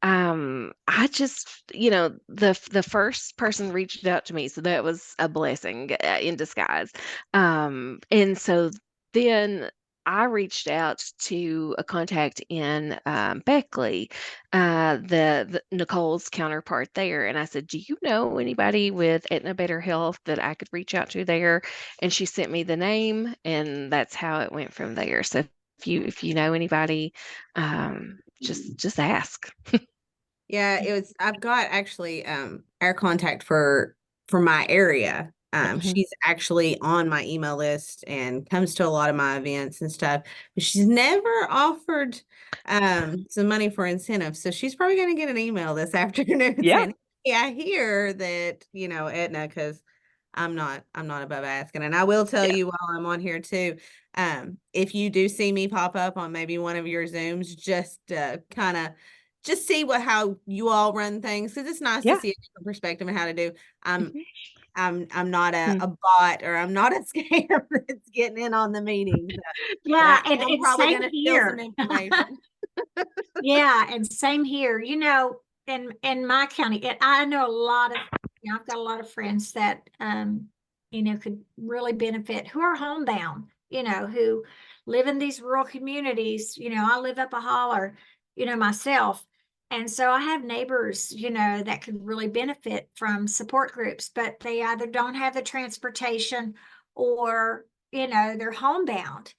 Speaker 2: I just, the first person reached out to me, so that was a blessing in disguise. And so then I reached out to a contact in Beckley, the Nicole's counterpart there, and I said, "Do you know anybody with Aetna Better Health that I could reach out to there?" And she sent me the name, and that's how it went from there. So if you know anybody, just ask.
Speaker 4: Yeah, I've got actually our contact for my area.
Speaker 2: Mhm.
Speaker 4: She's actually on my email list and comes to a lot of my events and stuff, but she's never offered some money for incentives. So she's probably gonna get an email this afternoon
Speaker 2: Yeah.
Speaker 4: saying, "Hey, I hear that, Edna, because I'm not above asking." And I will tell you while I'm on here too, if you do see me pop up on maybe one of your Zooms, just kind of just see how you all run things, because it's nice to see a different perspective on how to do. I'm not a bot, or I'm not a scam that's getting in on the meetings.
Speaker 1: Yeah,
Speaker 4: I'm probably going to steal some information.
Speaker 1: Yeah, and same here. In my county, I know a lot of, I've got a lot of friends that could really benefit, who are homebound, who live in these rural communities. I live up a holler, myself. And so I have neighbors, that could really benefit from support groups, but they either don't have the transportation or, they're homebound.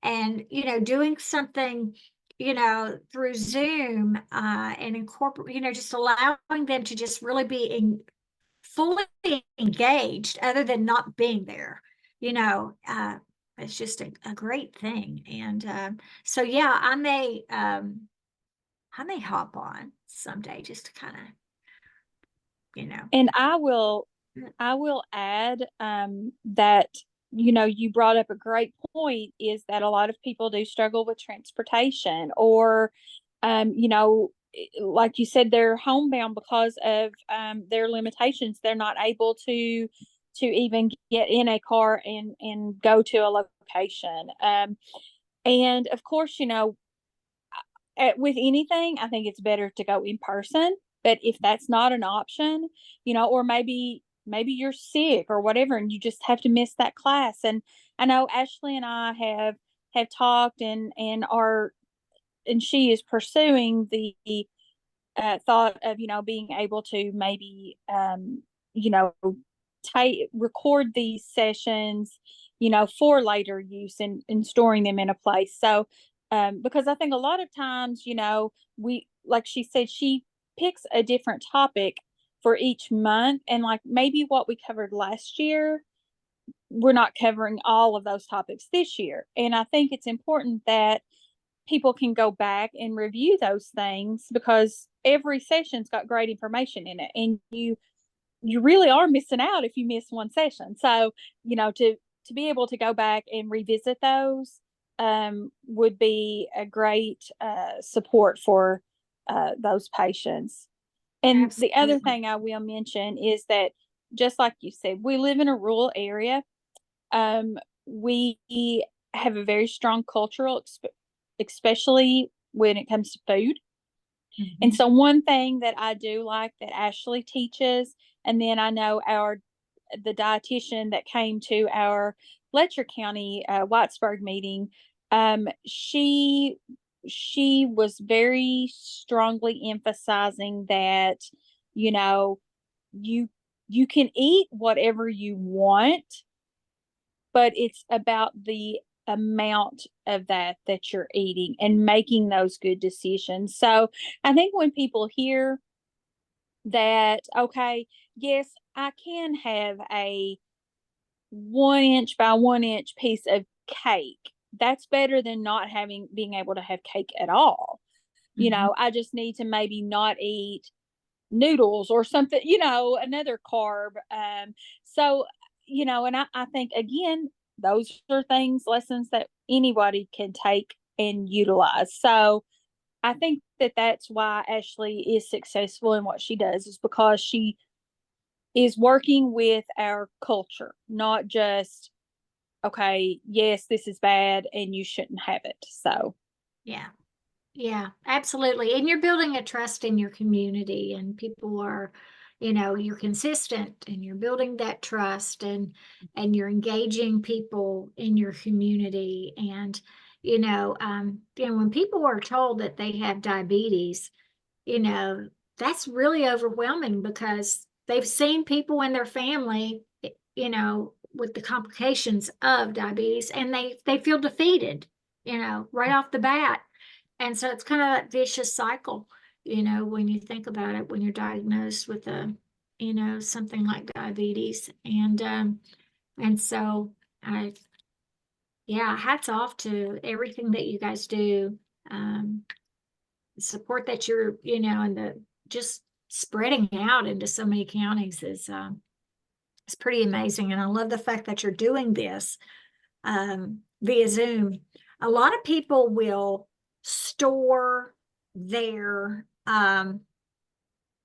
Speaker 1: And, doing something, through Zoom and incorporate, just allowing them to just really be fully engaged other than not being there, it's just a great thing. And so, yeah, I may hop on someday just to kind of,
Speaker 3: And I will add that, you brought up a great point, is that a lot of people do struggle with transportation, or like you said, they're homebound because of their limitations. They're not able to even get in a car and go to a location. And of course, with anything, I think it's better to go in person. But if that's not an option, or maybe you're sick or whatever, and you just have to miss that class. And I know Ashley and I have talked, and she is pursuing the thought of, being able to maybe, record these sessions, for later use, and storing them in a place. So, because I think a lot of times, like she said, she picks a different topic for each month. And like maybe what we covered last year, we're not covering all of those topics this year. And I think it's important that people can go back and review those things, because every session's got great information in it, and you really are missing out if you miss one session. So, to be able to go back and revisit those would be a great support for those patients. And the other
Speaker 1: Absolutely.
Speaker 3: thing I will mention is that, just like you said, we live in a rural area. We have a very strong cultural, especially when it comes to food. And so one thing that I do like that Ashley teaches, and then I know the dietitian that came to our Letcher County Whitesburg meeting, she was very strongly emphasizing that, you can eat whatever you want, but it's about the amount of that you're eating and making those good decisions. So I think when people hear that, okay, yes, I can have a 1 inch by 1 inch piece of cake. That's better than not being able to have cake at all. I just need to maybe not eat noodles or something, another carb. So, and I think, again, those are lessons that anybody can take and utilize. So I think that that's why Ashley is successful in what she does, is because she is working with our culture, not just, okay, yes, this is bad and you shouldn't have it. So,
Speaker 1: Yeah, absolutely. And you're building a trust in your community, and people are, you're consistent, and you're building that trust, and you're engaging people in your community. And, when people are told that they have diabetes, that's really overwhelming, because they've seen people in their family, with the complications of diabetes, and they feel defeated, right off the bat. And so it's kind of that vicious cycle, when you think about it, when you're diagnosed with something like diabetes. And so hats off to everything that you guys do. Support that you're, and the just spreading out into so many counties is it's pretty amazing. And I love the fact that you're doing this via Zoom. A lot of people will store their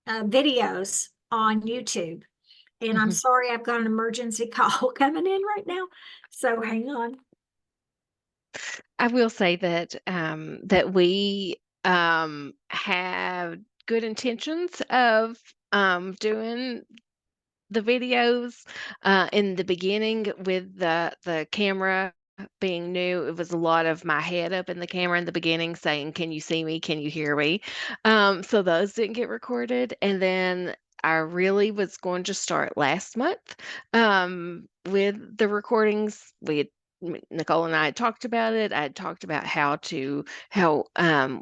Speaker 1: videos on YouTube. And I'm sorry, I've got an emergency call coming in right now. So hang on.
Speaker 2: I will say that that we have good intentions of doing the videos in the beginning. With the camera being new, it was a lot of my head up in the camera in the beginning saying, can you see me, can you hear me? So those didn't get recorded. And then I really was going to start last month with the recordings. Nicole and I had talked about it. I had talked about how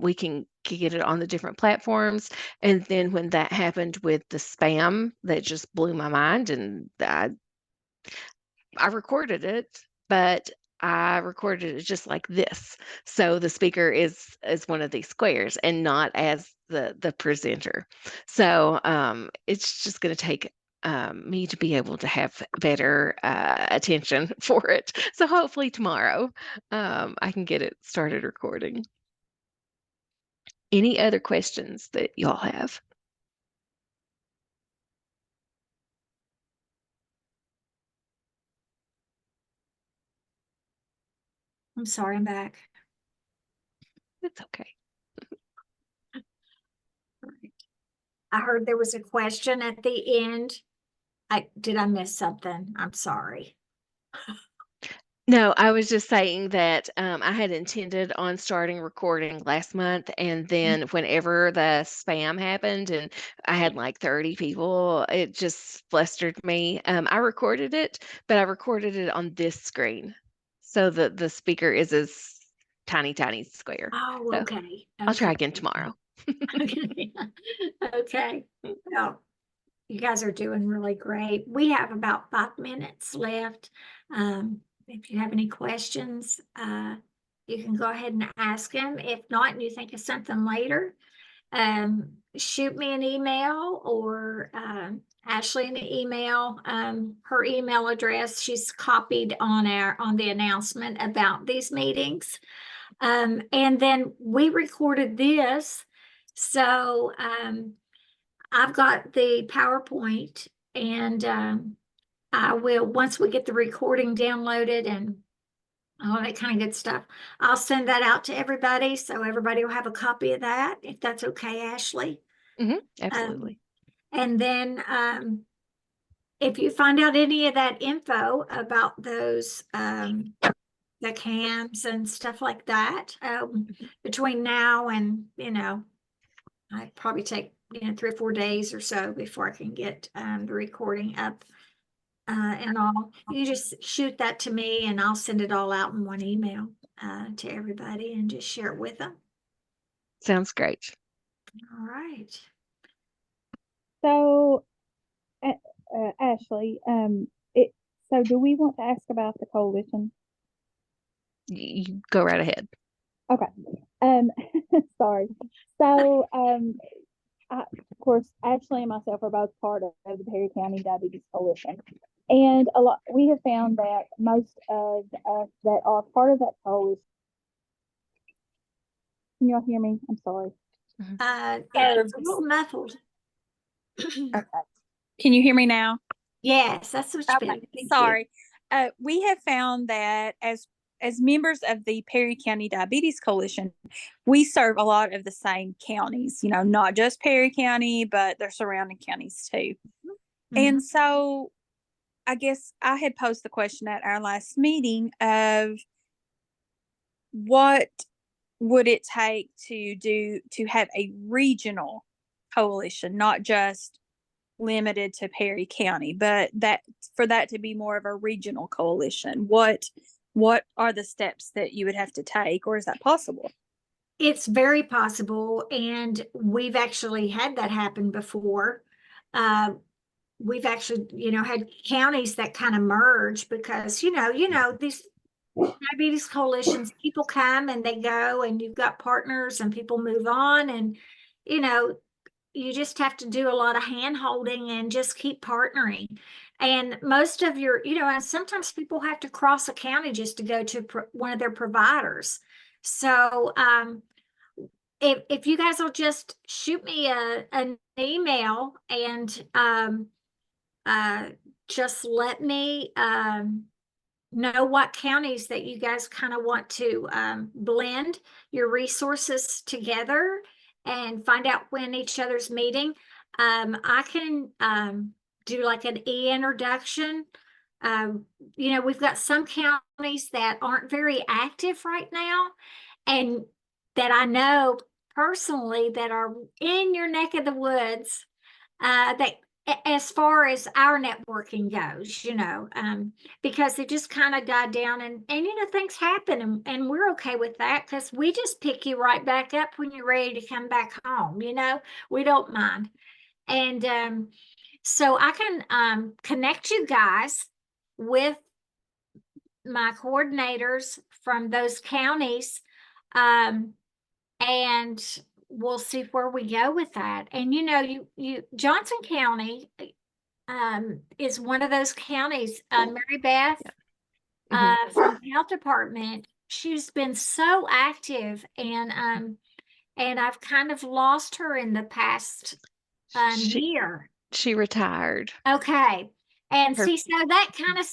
Speaker 2: we can get it on the different platforms. And then when that happened with the spam, that just blew my mind. And I recorded it, but I recorded it just like this. So the speaker is one of these squares and not as the presenter. So it's just going to take me to be able to have better attention for it. So hopefully tomorrow I can get it started recording. Any other questions that y'all have?
Speaker 1: I'm sorry, I'm back.
Speaker 2: It's okay.
Speaker 1: I heard there was a question at the end. Did I miss something? I'm sorry.
Speaker 2: No, I was just saying that I had intended on starting recording last month, and then whenever the spam happened and I had like 30 people, it just flustered me. I recorded it, but I recorded it on this screen. So the speaker is this tiny, tiny square.
Speaker 1: Oh,
Speaker 2: So
Speaker 1: okay.
Speaker 2: I'll try
Speaker 1: Okay.
Speaker 2: again tomorrow.
Speaker 1: Okay. Well, you guys are doing really great. We have about 5 minutes left. If you have any questions, you can go ahead and ask them. If not, and you think of something later, shoot me an email or Ashley an email. Her email address, she's copied on the announcement about these meetings. And then we recorded this. So I've got the PowerPoint, and I will, once we get the recording downloaded and all that kind of good stuff, I'll send that out to everybody. So everybody will have a copy of that, if that's okay, Ashley.
Speaker 2: Absolutely.
Speaker 1: And then if you find out any of that info about those, the cams and stuff like that, between now and, I'd probably take, 3 or 4 days or so before I can get the recording up and all. You just shoot that to me and I'll send it all out in one email to everybody and just share it with them.
Speaker 2: Sounds great.
Speaker 1: All right.
Speaker 3: So, Ashley, so do we want to ask about the coalition?
Speaker 2: You go right ahead.
Speaker 3: Okay. Sorry. So, of course, Ashley and myself are both part of the Perry County Diabetes Coalition. And we have found that most of us that are part of that coalition. Can y'all hear me? I'm sorry.
Speaker 1: It's a little muffled.
Speaker 3: Okay. Can you hear me now?
Speaker 1: Yes, that's what
Speaker 3: Okay. Sorry. We have found that as members of the Perry County Diabetes Coalition, we serve a lot of the same counties, not just Perry County, but their surrounding counties too. And so I guess I had posed the question at our last meeting of what would it take to have a regional coalition, not just limited to Perry County, but for that to be more of a regional coalition. What are the steps that you would have to take, or is that possible?
Speaker 1: It's very possible, and we've actually had that happen before. We've actually, had counties that kind of merge because, these diabetes coalitions, people come and they go, and you've got partners and people move on, and, you just have to do a lot of hand holding and just keep partnering. And most of your, and sometimes people have to cross a county just to go to one of their providers. So, if you guys will just shoot me an email and just let me know what counties that you guys kind of want to blend your resources together and find out when each other's meeting. I can do like an e-introduction. We've got some counties that aren't very active right now, and that I know personally that are in your neck of the woods, that as far as our networking goes, because it just kind of died down, and things happen, and we're okay with that because we just pick you right back up when you're ready to come back home. We don't mind. And so I can connect you guys with my coordinators from those counties, and we'll see where we go with that. And you Johnson County is one of those counties. Mary Beth from the health department, she's been so active, and I've kind of lost her in the past year.
Speaker 2: She retired.
Speaker 1: Okay. And see, so that kind of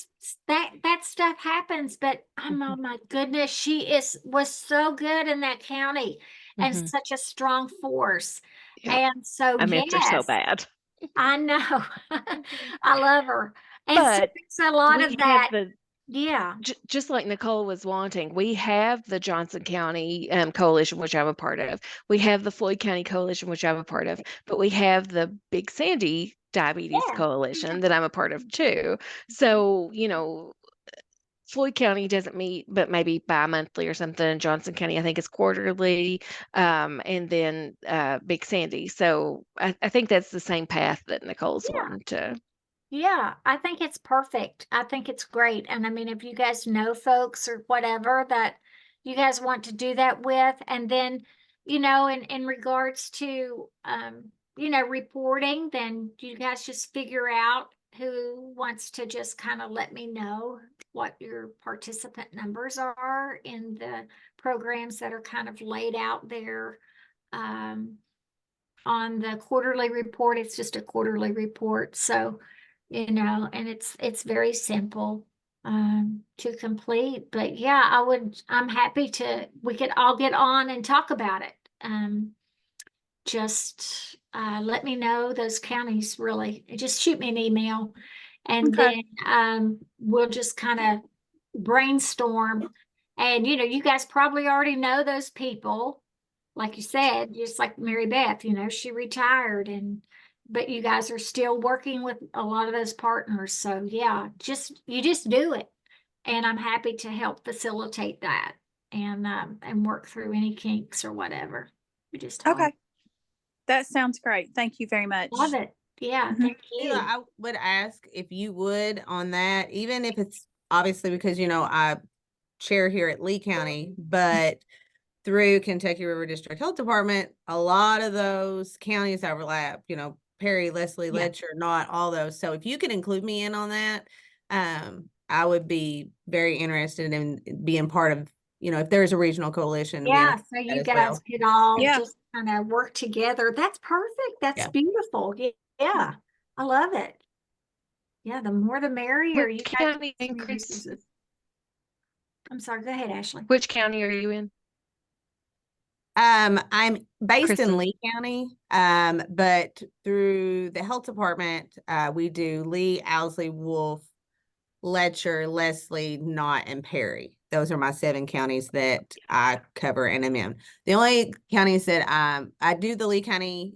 Speaker 1: that stuff happens, but oh my goodness, she was so good in that county and such a strong force.
Speaker 2: Yep.
Speaker 1: And so
Speaker 2: I miss her so bad.
Speaker 1: I know. I love her. And
Speaker 2: But
Speaker 1: so there's a lot of that.
Speaker 2: Yeah. Just like Nicole was wanting, we have the Johnson County Coalition, which I'm a part of. We have the Floyd County Coalition, which I'm a part of. But we have the Big Sandy Diabetes Coalition that I'm a part of too. So, Floyd County doesn't meet, but maybe bi-monthly or something. Johnson County, I think, is quarterly, and then Big Sandy. So I think that's the same path that Nicole's
Speaker 1: Yeah.
Speaker 2: wanting to.
Speaker 1: Yeah, I think it's perfect. I think it's great. And I mean, if you guys know folks or whatever that you guys want to do that with, and then, in regards to, reporting, then you guys just figure out who wants to just kind of let me know what your participant numbers are in the programs that are kind of laid out there. On the quarterly report, it's just a quarterly report. So, and it's very simple to complete. But yeah, I'm happy we could all get on and talk about it. Just let me know those counties really. Just shoot me an email, and
Speaker 3: Okay.
Speaker 1: then we'll just kind of brainstorm. And you guys probably already know those people. Like you said, just like Mary Beth, she retired, but you guys are still working with a lot of those partners. So yeah, you just do it. And I'm happy to help facilitate that and work through any kinks or whatever. You just
Speaker 3: Okay. That sounds great. Thank you very much.
Speaker 1: love it. Yeah,
Speaker 3: Mhm.
Speaker 1: thank
Speaker 4: Sheila,
Speaker 1: you.
Speaker 4: I would ask if you would on that, even if it's obviously because, I chair here at Lee County, but through Kentucky River District Health Department, a lot of those counties overlap, Perry, Leslie,
Speaker 1: Yeah.
Speaker 4: Letcher, not all those. So if you could include me in on that, I would be very interested in being part of, if there's a regional coalition, being a
Speaker 1: Yeah,
Speaker 4: part
Speaker 1: so
Speaker 4: of that
Speaker 1: you
Speaker 4: as
Speaker 1: guys
Speaker 4: well.
Speaker 1: could all
Speaker 3: Yeah.
Speaker 1: just kind of work together. That's perfect. That's
Speaker 4: Yeah.
Speaker 1: beautiful. Yeah, I love it. Yeah, the more the merrier.
Speaker 2: Which
Speaker 1: You guys
Speaker 2: county,
Speaker 1: get some
Speaker 2: Chris?
Speaker 1: resources. I'm sorry, go ahead, Ashley.
Speaker 2: Which county are you in?
Speaker 4: I'm based in
Speaker 2: Kristen.
Speaker 4: Lee County, but through the health department, we do Lee, Owsley, Wolf, Letcher, Leslie, Knott, and Perry. Those are my 7 counties that I cover and am in. The only counties that I do the Lee County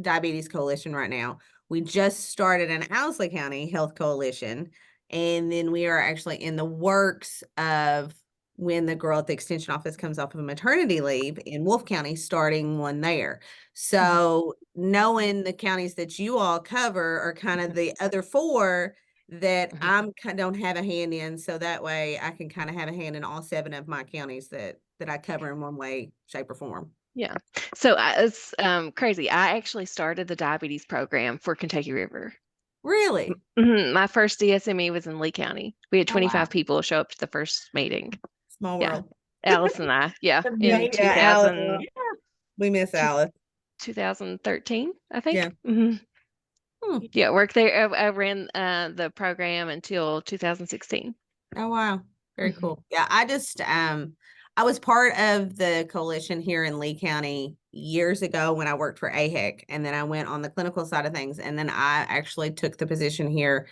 Speaker 4: Diabetes Coalition right now. We just started an Owsley County Health Coalition, and then we are actually in the works of when the girl at the extension office comes off of maternity leave in Wolf County, starting one there. So knowing the counties that you all cover are kind of the other 4 that don't have a hand in, so that way I can kind of have a hand in all 7 of my counties that I cover in one way, shape, or form.
Speaker 2: Yeah. So it's crazy. I actually started the diabetes program for Kentucky River.
Speaker 4: Really?
Speaker 2: My first DSME was in Lee County. We had
Speaker 1: Oh, wow.
Speaker 2: 25 people show up to the first meeting.
Speaker 4: Small
Speaker 2: Yeah.
Speaker 4: world.
Speaker 2: Alice and I, in
Speaker 1: Amazing.
Speaker 2: 2000,
Speaker 4: We miss Alice.
Speaker 2: 2013, I think.
Speaker 4: Yeah.
Speaker 2: Yeah, worked there. I ran the program until 2016.
Speaker 4: Oh, wow. Very cool. Yeah, I was part of the coalition here in Lee County years ago when I worked for AHEC, and then I went on the clinical side of things, and then I actually took the position here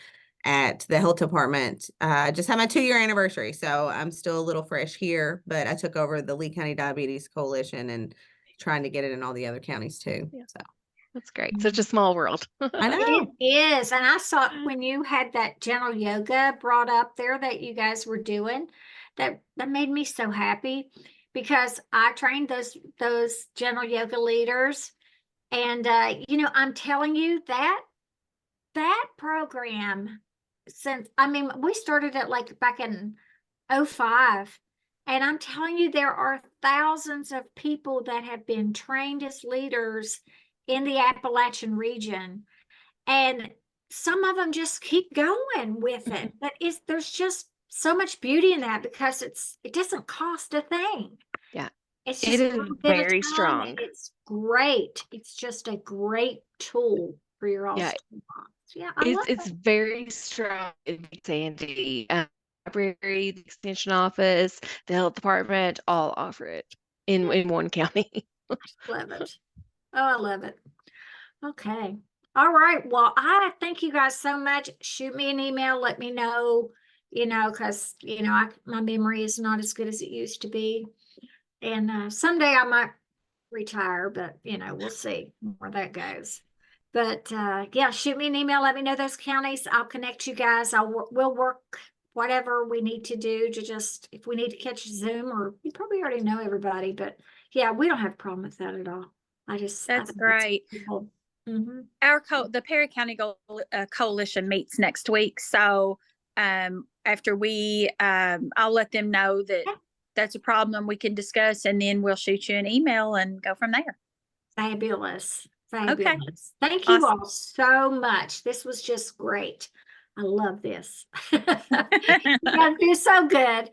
Speaker 4: at the health department. Just had my 2-year anniversary, so I'm still a little fresh here, but I took over the Lee County Diabetes Coalition and trying to get it in all the other counties too.
Speaker 2: Yeah.
Speaker 4: So
Speaker 2: That's great. Such a small world.
Speaker 4: I know.
Speaker 1: It is. And I saw when you had that gentle yoga brought up there that you guys were doing, that made me so happy because I trained those gentle yoga leaders. And I'm telling you that program, we started it like back in 2005. And I'm telling you, there are thousands of people that have been trained as leaders in the Appalachian region. And some of them just keep going with it. But there's just so much beauty in that because it doesn't cost a thing.
Speaker 2: Yeah.
Speaker 1: It's
Speaker 2: It
Speaker 1: just a
Speaker 2: is
Speaker 1: little bit of
Speaker 2: very
Speaker 1: time,
Speaker 2: strong.
Speaker 1: and it's great. It's just a great tool for your all
Speaker 2: Yeah.
Speaker 1: toolbox. Yeah, I love
Speaker 2: It's
Speaker 1: it.
Speaker 2: very strong in Big Sandy. Library, the extension office, the health department, all offer it in one county.
Speaker 1: Love it. Oh, I love it. Okay. All right. Well, I thank you guys so much. Shoot me an email. Let me know, because, my memory is not as good as it used to be. And someday I might retire, but, we'll see where that goes. But yeah, shoot me an email. Let me know those counties. I'll connect you guys. We'll work whatever we need to do to just, if we need to catch Zoom, or you probably already know everybody, but yeah, we don't have a problem with that at all. I
Speaker 3: That's
Speaker 1: think it's
Speaker 3: great.
Speaker 1: people. Mhm.
Speaker 3: The Perry County Coalition meets next week. So after I'll let them know that
Speaker 1: Yeah.
Speaker 3: that's a problem we can discuss, and then we'll shoot you an email and go from there.
Speaker 1: Fabulous.
Speaker 3: Okay.
Speaker 1: Fabulous. Thank you
Speaker 3: Awesome.
Speaker 1: all so much. This was just great. I love this. You guys do so good.